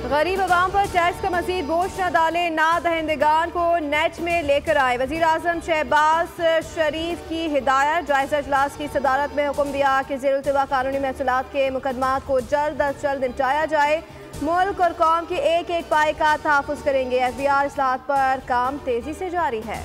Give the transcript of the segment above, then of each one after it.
गरीब अवाम पर टैक्स का मजीद बोझ न डालें, ना दहिंदगान को नेट में लेकर आए। वज़ीर आज़म शहबाज शरीफ की हिदायत। जायजा इजलास की सदारत में हुक्म दिया कि ज़ेर-उल्तिवा कानूनी महसूलात के मुकदमात को जल्द अज जल्द निपटाया जाए। मुल्क और कौम की एक एक पाई का तहफ़्फ़ुज़ करेंगे। एफबीआर इस्लाहत पर काम तेजी से जारी है।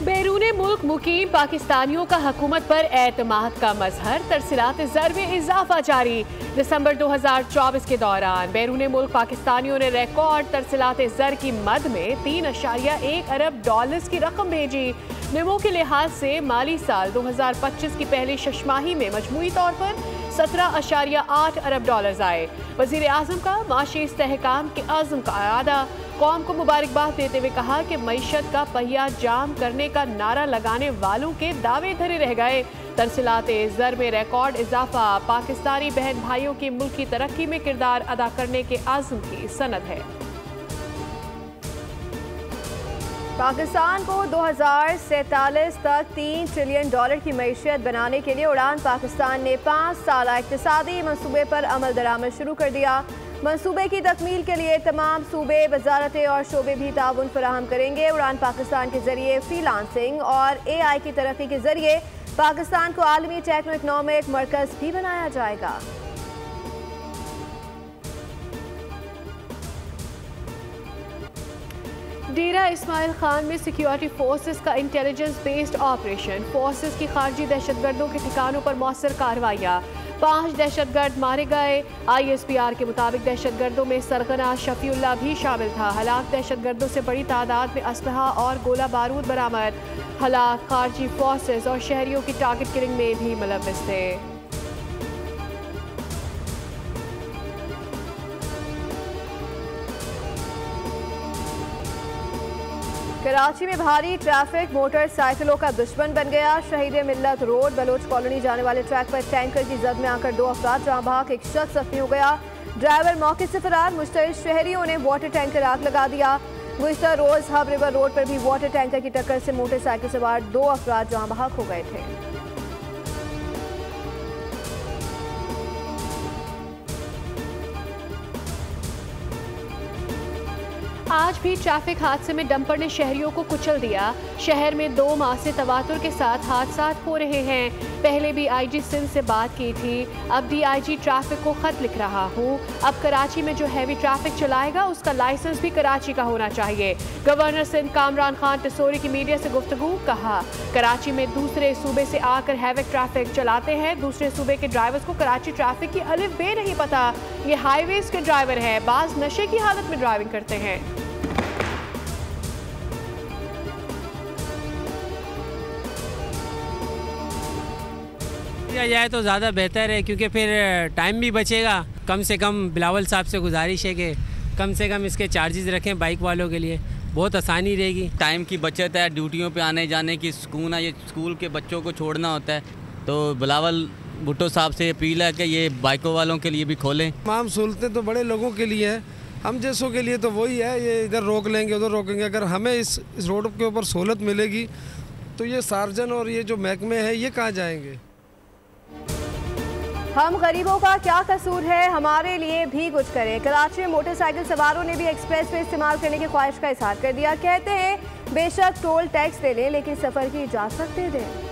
बैरूने मुल्क मुकीम पाकिस्तानियों का हुकूमत पर एतमाद का मजहर। तरसीलात ज़र में इजाफा जारी। दिसंबर 2024 के दौरान बैरूने मुल्क पाकिस्तानियों ने रिकॉर्ड तरसीलात ज़र की मद में 3.1 अरब डॉलर्स की रकम भेजी। नमो के लिहाज से माली साल 2025 की पहली शशमाही में मजमूई तौर पर 17.8 अरब डॉलर्स आए। वज़ीर आज़म का माशी इस्तेहकाम के आज़म का अयादा। कौम को मुबारकबाद देते हुए कहा कि मईशत का पहिया जाम करने का नारा लगाने वालों के दावे धरे रह गए। तरसीलात ज़र में रिकॉर्ड इजाफा पाकिस्तानी बहन भाइयों की मुल्क की तरक्की में किरदार अदा करने के आज़म की सनद है। पाकिस्तान को 2047 तक 3 ट्रिलियन डॉलर की मईशत बनाने के लिए उड़ान पाकिस्तान ने 5 साला इक़्तिसादी मंसूबे पर अमल दरामद शुरू कर दिया। मंसूबे की तकमील के लिए तमाम सूबे, वजारतें और शोबे भी ताउन फराहम करेंगे। उड़ान पाकिस्तान के जरिए फ्रीलांसिंग और AI की तरक्की के जरिए पाकिस्तान को आलमी टेक्नो इकनॉमिक मरकज भी बनाया जाएगा। डेरा इस्माइल खान में सिक्योरिटी फोर्सेस का इंटेलिजेंस बेस्ड ऑपरेशन। फोर्सेस की खारजी दहशतगर्दों के ठिकानों पर मौसर कार्रवाइयाँ। 5 दहशतगर्द मारे गए। ISPR के मुताबिक दहशतगर्दों में सरगना शफीउल्लाह भी शामिल था। हलाक दहशतगर्दों से बड़ी तादाद में असलहा और गोला बारूद बरामद। हलाक खारजी फोर्सेस और शहरियों की टारगेट किलिंग में भी मुलव्वस थे। कराची में भारी ट्रैफिक मोटरसाइकिलों का दुश्मन बन गया। शहीद मिल्लत रोड बलोच कॉलोनी जाने वाले ट्रैक पर टैंकर की जद में आकर 2 अफराद जहां बहक, एक शख्स जख्मी हो गया। ड्राइवर मौके से फरार। मुश्तइल शहरियों ने वाटर टैंकर आग लगा दिया। गुज़िश्ता रोज हब रिवर रोड पर भी वाटर टैंकर की टक्कर से मोटरसाइकिल सवार 2 अफराद जहां बहक हो गए थे। आज भी ट्रैफिक हादसे में डंपर ने शहरियों को कुचल दिया। शहर में 2 माह से तवातुर के साथ हादसा हो रहे हैं। पहले भी IG सिंध से बात की थी, अब DIG ट्रैफिक को खत लिख रहा हूँ। अब कराची में जो हैवी ट्रैफिक चलाएगा उसका लाइसेंस भी कराची का होना चाहिए। गवर्नर सिंध कामरान खान टिसोरी की मीडिया से गुफ्तगू। कहा, कराची में दूसरे सूबे से आकर हैवी ट्रैफिक चलाते हैं। दूसरे सूबे के ड्राइवर्स को कराची ट्रैफिक की अलिफ बे नहीं पता। ये हाईवेज के ड्राइवर हैं, बाज नशे की हालत में ड्राइविंग करते हैं। किया जाए तो ज़्यादा बेहतर है, क्योंकि फिर टाइम भी बचेगा। कम से कम बिलावल साहब से गुजारिश है कि कम से कम इसके चार्जेस रखें बाइक वालों के लिए, बहुत आसानी रहेगी। टाइम की बचत है, ड्यूटियों पे आने जाने की सुकून है। ये स्कूल के बच्चों को छोड़ना होता है, तो बिलावल भुट्टो साहब से अपील है कि ये बाइकों वालों के लिए भी खोलें। तमाम सहूलतें तो बड़े लोगों के लिए हैं, हम जैसों के लिए तो वही है। ये इधर रोक लेंगे उधर रोकेंगे। अगर हमें इस रोड के ऊपर सहूलत मिलेगी तो ये सार्जन और ये जो महकमे हैं ये कहाँ जाएंगे। हम गरीबों का क्या कसूर है, हमारे लिए भी कुछ करें। कराची में मोटरसाइकिल सवारों ने भी एक्सप्रेस वे इस्तेमाल करने की ख्वाहिश का इजहार कर दिया। कहते हैं बेशक टोल टैक्स ले लें लेकिन सफर की इजाजत दे दें।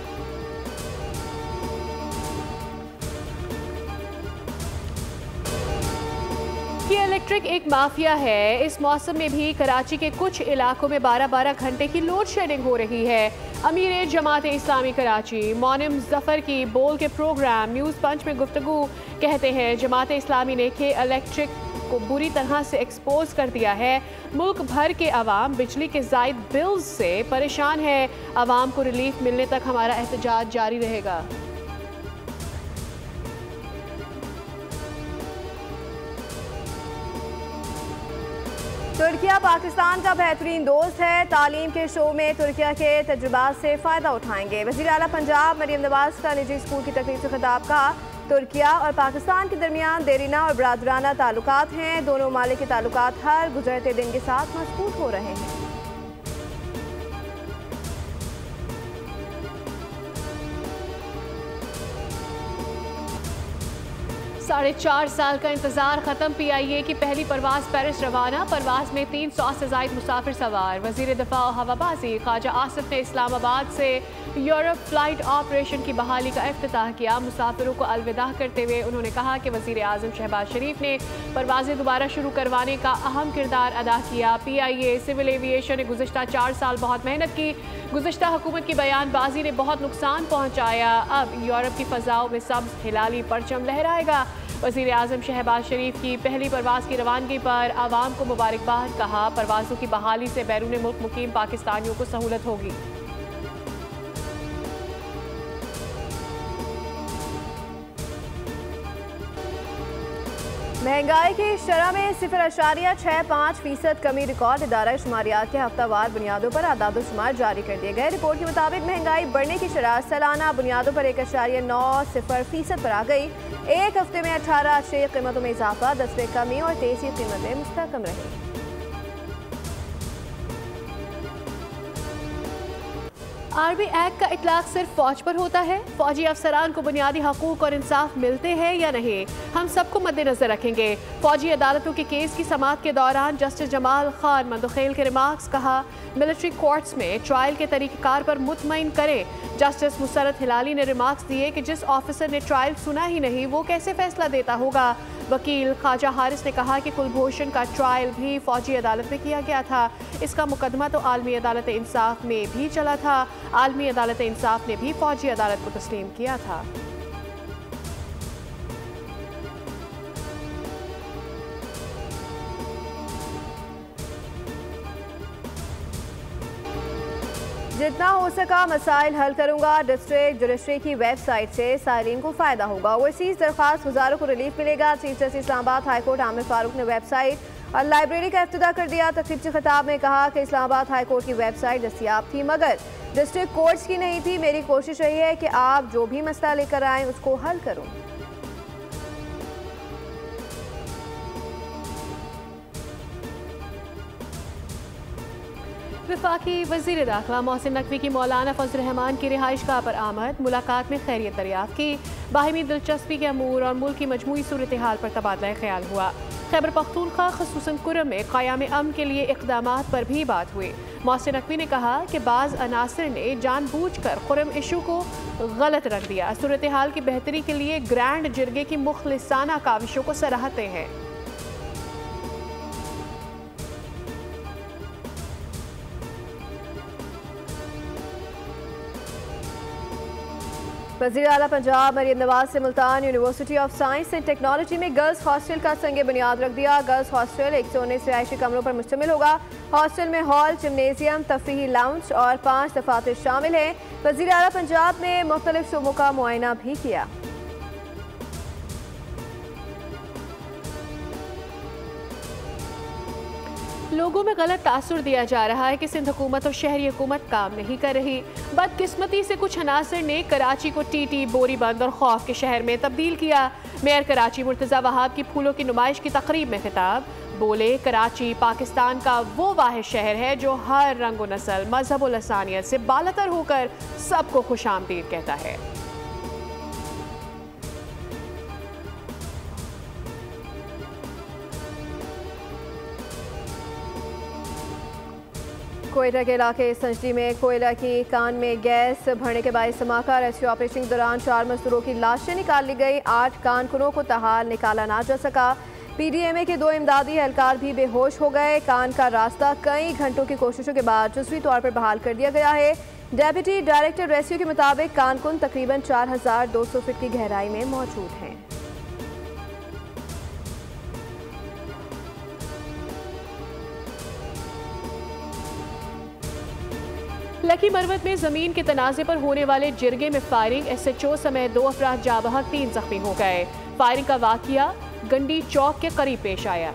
कि इलेक्ट्रिक एक माफिया है। इस मौसम में भी कराची के कुछ इलाकों में 12-12 घंटे की लोड शेडिंग हो रही है। अमीर जमात इस्लामी कराची मोनिम जफर की बोल के प्रोग्राम न्यूज़ पंच में गुफ्तगू। कहते हैं जमात इस्लामी ने के इलेक्ट्रिक को बुरी तरह से एक्सपोज कर दिया है। मुल्क भर के अवाम बिजली के जायद बिल्स से परेशान है। अवाम को रिलीफ मिलने तक हमारा एहतजाज जारी रहेगा। तुर्किया पाकिस्तान का बेहतरीन दोस्त है। तालीम के शो में तुर्किया के तजुर्बात से फ़ायदा उठाएंगे। वज़ीर आला पंजाब मरियम नवाज का निजी स्कूल की तकरीर से खिताब। कहा, तुर्किया और पाकिस्तान के दरमियान देरीना और बरादराना ताल्लुकात हैं। दोनों मालिक के ताल्लुकात हर गुजरते दिन के साथ मजबूत हो रहे हैं। 4.5 साल का इंतजार खत्म। PIA की पहली परवाज पेरिस रवाना। परवाज में 300 से ज़ायद मुसाफिर सवार। वजीर दिफा और हवाबाजी ख्वाजा आसिफ ने इस्लामाबाद से यूरोप फ्लाइट ऑपरेशन की बहाली का इफ्तिताह किया। मुसाफिरों को अलविदा करते हुए उन्होंने कहा कि वजीर आज़म शहबाज शरीफ ने परवाजें दोबारा शुरू करवाने का अहम किरदार अदा किया। PIA सिविल एविएशन ने गुज़िश्ता 4 साल बहुत मेहनत की। गुज़िश्ता हुकूमत की बयानबाजी ने बहुत नुकसान पहुँचाया। अब यूरोप की फ़ज़ाओं में सब्ज़ हिलाली परचम लहराएगा। वज़ीर आज़म शहबाज शरीफ की पहली परवाज़ की रवानगी पर आवाम को मुबारकबाद। कहा परवाज़ों की बहाली से बैरून मुल्क मुकीम पाकिस्तानियों को सहूलत होगी। महंगाई की शरह में 0.65% कमी रिकॉर्ड। इदारा शुमारियात के हफ्तावार बुनियादों पर आदाद-ओ-शुमार जारी कर दिए गए। रिपोर्ट के मुताबिक महंगाई बढ़ने की शरह सालाना बुनियादों पर 1.90% पर आ गई। एक हफ्ते में 18 अशरिया कीमतों में इजाफा, 10 कमी और 23 कीमतें मुस्तकम रही। आर्मी एक्ट का इतलाक सिर्फ फौज पर होता है? फौजी अफसरान को बुनियादी हकूक और इंसाफ मिलते हैं या नहीं, हम सबको मद्देनजर रखेंगे। फौजी अदालतों के केस की समाअत के दौरान जस्टिस जमाल खान मंदखेल के रिमार्क्स। कहा मिलिट्री कोर्ट्स में ट्रायल के तरीक़ेकार पर मुतमईन करें। जस्टिस मुसरत हिलाली ने रिमार्क्स दिए कि जिस ऑफिसर ने ट्रायल सुना ही नहीं वो कैसे फैसला देता होगा। वकील ख्वाजा हारिस ने कहा कि कुलभूषण का ट्रायल भी फौजी अदालत में किया गया था। इसका मुकदमा तो आलमी अदालत इंसाफ में भी चला था। आलमी अदालत इंसाफ ने भी फौजी अदालत को तस्लीम किया था। जितना हो सका मसाइल हल करूंगा। डिस्ट्रिक्ट जुडिशरी की वेबसाइट से साइरीन को फ़ायदा होगा। ओवरसीज़ दरख्वास्त गुजारों को रिलीफ मिलेगा। Chief justice Islamabad high court Aamir Farooq ने वेबसाइट और लाइब्रेरी का इफ्तिताह कर दिया। तकरीब से खिताब में कहा कि इस्लामाबाद हाई कोर्ट की वेबसाइट दस्तियाब थी मगर डिस्ट्रिक्ट कोर्ट्स की नहीं थी। मेरी कोशिश रही है कि आप जो भी मसला लेकर आएँ उसको हल करूँ। वफाकी वज़ीर दाखिला मोहसिन नकवी की मौलाना फजल रहमान की रिहाइशगाह पर आमद। मुलाकात में खैरियत दरियाफ्त की। बाहिमी दिलचस्पी के अमूर और मुल्क की मजमूई सूरत हाल पर तबादला ख्याल हुआ। खैबर पख्तूनख्वा खसूसन कुरम में क़याम अमन के लिए इक़दामात पर भी बात हुई। मोहसिन नकवी ने कहा कि बाज़ अनासर ने जानबूझकर कुरम इशू को गलत रख दिया। सूरत हाल की बेहतरी के लिए ग्रैंड जिरगे की मुखलिसाना काविशों को सराहते हैं। वज़ीर आला पंजाब मरियम नवाज से Multan university of science and technology में गर्ल्स हॉस्टल का संगे बुनियाद रख दिया। गर्ल्स हॉस्टल 119 रिहायशी कमरों पर मुश्तमिल होगा। हॉस्टल में हॉल, जिम्नेजियम, तफरीही लाउंज और 5 दफातर शामिल हैं। वज़ीर आला पंजाब ने मुख्तलिफ शोबों का मुआयना भी किया। लोगों में गलत तासुर दिया जा रहा है कि सिंध हुकूमत और शहरी हुकूमत काम नहीं कर रही। बदकिस्मती से कुछ अनासर ने कराची को टीटी, बोरीबंद और खौफ के शहर में तब्दील किया। मेयर कराची मुर्तज़ा वहाब की फूलों की नुमाइश की तकरीब में खिताब। बोले कराची पाकिस्तान का वो वाहिद शहर है जो हर रंग व नस्ल, मजहब और लसानियत से बालतर होकर सबको खुशामदीद कहता है। कोयटा के इलाके संजडी में कोयला की कान में गैस भरने के बाद धमाका। रेस्क्यू ऑपरेशन के दौरान 4 मजदूरों की लाशें निकाल ली गई। 8 कारकुनों को तहाल निकाला ना जा सका। PDMA के 2 इमदादी एहलकार भी बेहोश हो गए। कान का रास्ता कई घंटों की कोशिशों के बाद जुज़वी तौर पर बहाल कर दिया गया है। डेप्यूटी डायरेक्टर रेस्क्यू के मुताबिक कानकुन तकरीबन 4200 फीट की गहराई में मौजूद हैं। लकी मरवत में जमीन के तनाज़े पर होने वाले जिरगे में फायरिंग। SHO समेत 2 अफराद जाँ बहक, 3 जख्मी हो गए। फायरिंग का वाक़िया गंडी चौक के करीब पेश आया।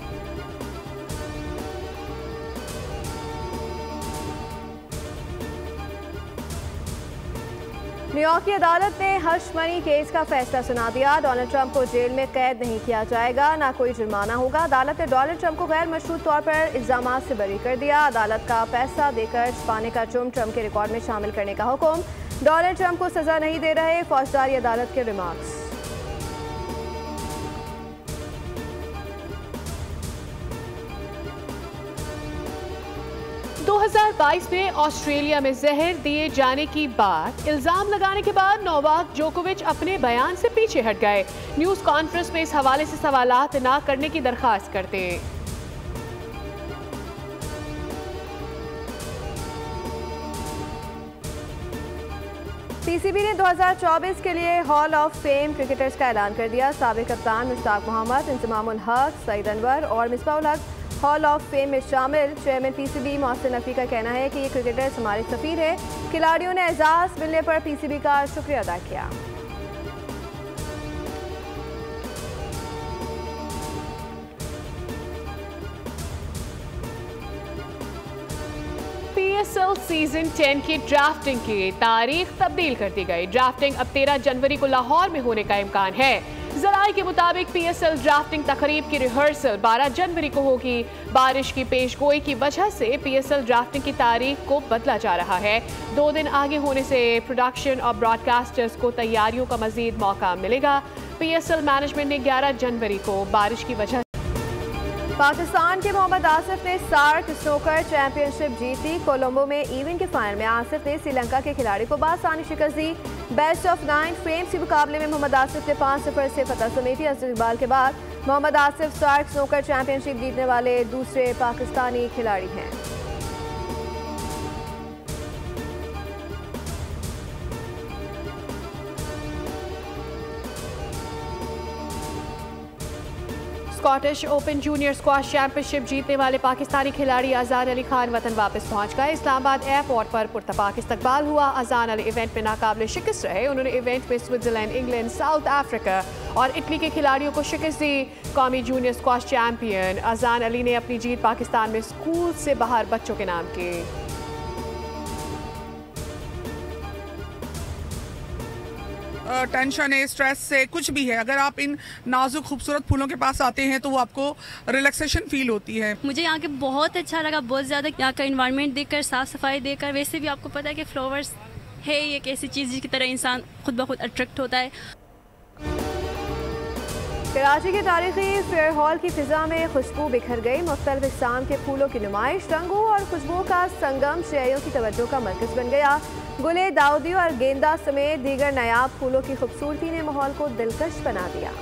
न्यूयॉर्क की अदालत ने हश मनी केस का फैसला सुना दिया। डोनाल्ड ट्रंप को जेल में कैद नहीं किया जाएगा, ना कोई जुर्माना होगा। अदालत ने डोनाल्ड ट्रंप को गैर मशरूत तौर पर इल्जामात से बरी कर दिया। अदालत का पैसा देकर छुपाने का जुर्म ट्रंप के रिकॉर्ड में शामिल करने का हुक्म। डोनाल्ड ट्रंप को सजा नहीं दे रहे फौजदारी अदालत के रिमार्क्स। 2022 में ऑस्ट्रेलिया में जहर दिए जाने की बात इल्जाम लगाने के बाद नोवाक जोकोविच अपने बयान से पीछे हट गए। न्यूज कॉन्फ्रेंस में इस हवाले से सवालात ना करने की दरखास्त करते। पीसीबी ने 2024 के लिए हॉल ऑफ फेम क्रिकेटर्स का ऐलान कर दिया। साबिक कप्तान मुश्ताक मोहम्मद, इंतमामुल हक, सईद अनवर और मिसबाहुल हक हॉल ऑफ फेम में शामिल। चेयरमैन पीसीबी मोहसिन नकवी का कहना है कि ये क्रिकेटर्स हमारे सफीर हैं। खिलाड़ियों ने एजाज मिलने पर पीसीबी का शुक्रिया अदा किया। PSL सीजन 10 की ड्राफ्टिंग की तारीख तब्दील कर दी गई। ड्राफ्टिंग अब 13 जनवरी को लाहौर में होने का इम्कान है। जराये के मुताबिक PSL ड्राफ्टिंग तकरीब की रिहर्सल 12 जनवरी को होगी। बारिश की पेशगोई की वजह से PSL ड्राफ्टिंग की तारीख को बदला जा रहा है। 2 दिन आगे होने से प्रोडक्शन और ब्रॉडकास्टर्स को तैयारियों का मजीद मौका मिलेगा। PSL मैनेजमेंट ने 11 जनवरी को बारिश की वजह पाकिस्तान के मोहम्मद आसिफ ने सार्क स्नूकर चैंपियनशिप जीती। कोलंबो में इवेंट के फाइनल में आसिफ ने श्रीलंका के खिलाड़ी को बासानी शिकस्त दी। बेस्ट ऑफ 9 फ्रेम्स के मुकाबले में मोहम्मद आसिफ ने 5-0 से फतह समेटी। असद इकबाल के बाद Mohammad Asif SAARC snooker championship जीतने वाले दूसरे पाकिस्तानी खिलाड़ी हैं। Scottish open junior squash championship जीतने वाले पाकिस्तानी खिलाड़ी अजान अली खान वतन वापस पहुंच गए। इस्लामाबाद एयरपोर्ट पर पुरतपाक इस्तकबाल हुआ। अजान अली इवेंट में नाकाबिले शिकस्त रहे। उन्होंने इवेंट में स्विट्जरलैंड, इंग्लैंड, साउथ अफ्रीका और इटली के खिलाड़ियों को शिकस्त दी। कौमी जूनियर स्क्वाश चैंपियन अजान अली ने अपनी जीत पाकिस्तान में स्कूल से बाहर बच्चों के नाम की। टेंशन है, स्ट्रेस से कुछ भी है, अगर आप इन नाजुक खूबसूरत फूलों के पास आते हैं तो वो आपको रिलैक्सेशन फील होती है। मुझे यहाँ के बहुत अच्छा लगा, बहुत ज़्यादा। यहाँ का इन्वायरमेंट देखकर, साफ़ सफाई देखकर, वैसे भी आपको पता है कि फ्लावर्स है ये एक ऐसी चीज़ जिसकी तरह इंसान खुद ब खुद अट्रैक्ट होता है। कराची के तारीखी फेयर हॉल की फिजा में खुशबू बिखर गई। मुख्तलिफ इक़साम के फूलों की नुमाइश, रंगों और खुशबुओं का संगम शहरियों की तवज्जो का मरकज़ बन गया। गुले, दाऊदी और गेंदा समेत दीगर नायाब फूलों की खूबसूरती ने माहौल को दिलकश बना दिया।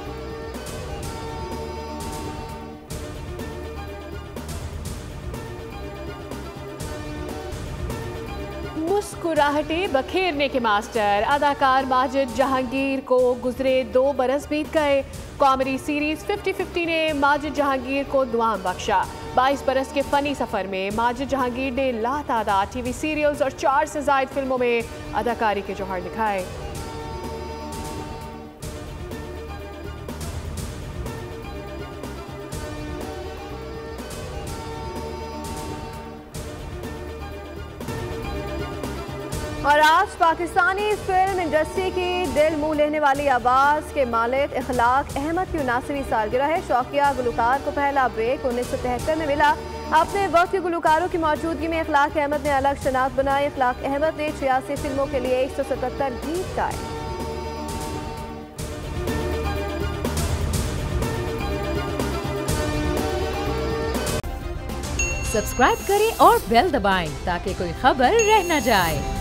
मुस्कुराहटें बखेरने के मास्टर अदाकार माजिद जहांगीर को गुजरे 2 बरस बीत गए। कॉमेडी सीरीज 50-50 ने माजिद जहांगीर को दुआम बख्शा। 22 बरस के फनी सफर में माजिद जहांगीर ने लातादाद टीवी सीरियल्स और 4 से ज़ायद फिल्मों में अदाकारी के जौहर दिखाए। और आज पाकिस्तानी फिल्म इंडस्ट्री की दिल मुंह लेने वाली आवाज़ के मालिक इखलाक अहमद की 79वीं सालगिरह है। शौकिया गुलकार को पहला ब्रेक 1973 में मिला। अपने वक्त के गुलकारों की मौजूदगी में इखलाक अहमद ने अलग शनाख्त बनाई। इखलाक अहमद ने 86 फिल्मों के लिए 177 गीत गाए। सब्सक्राइब करें और बेल दबाएं ताकि कोई खबर रह न जाए।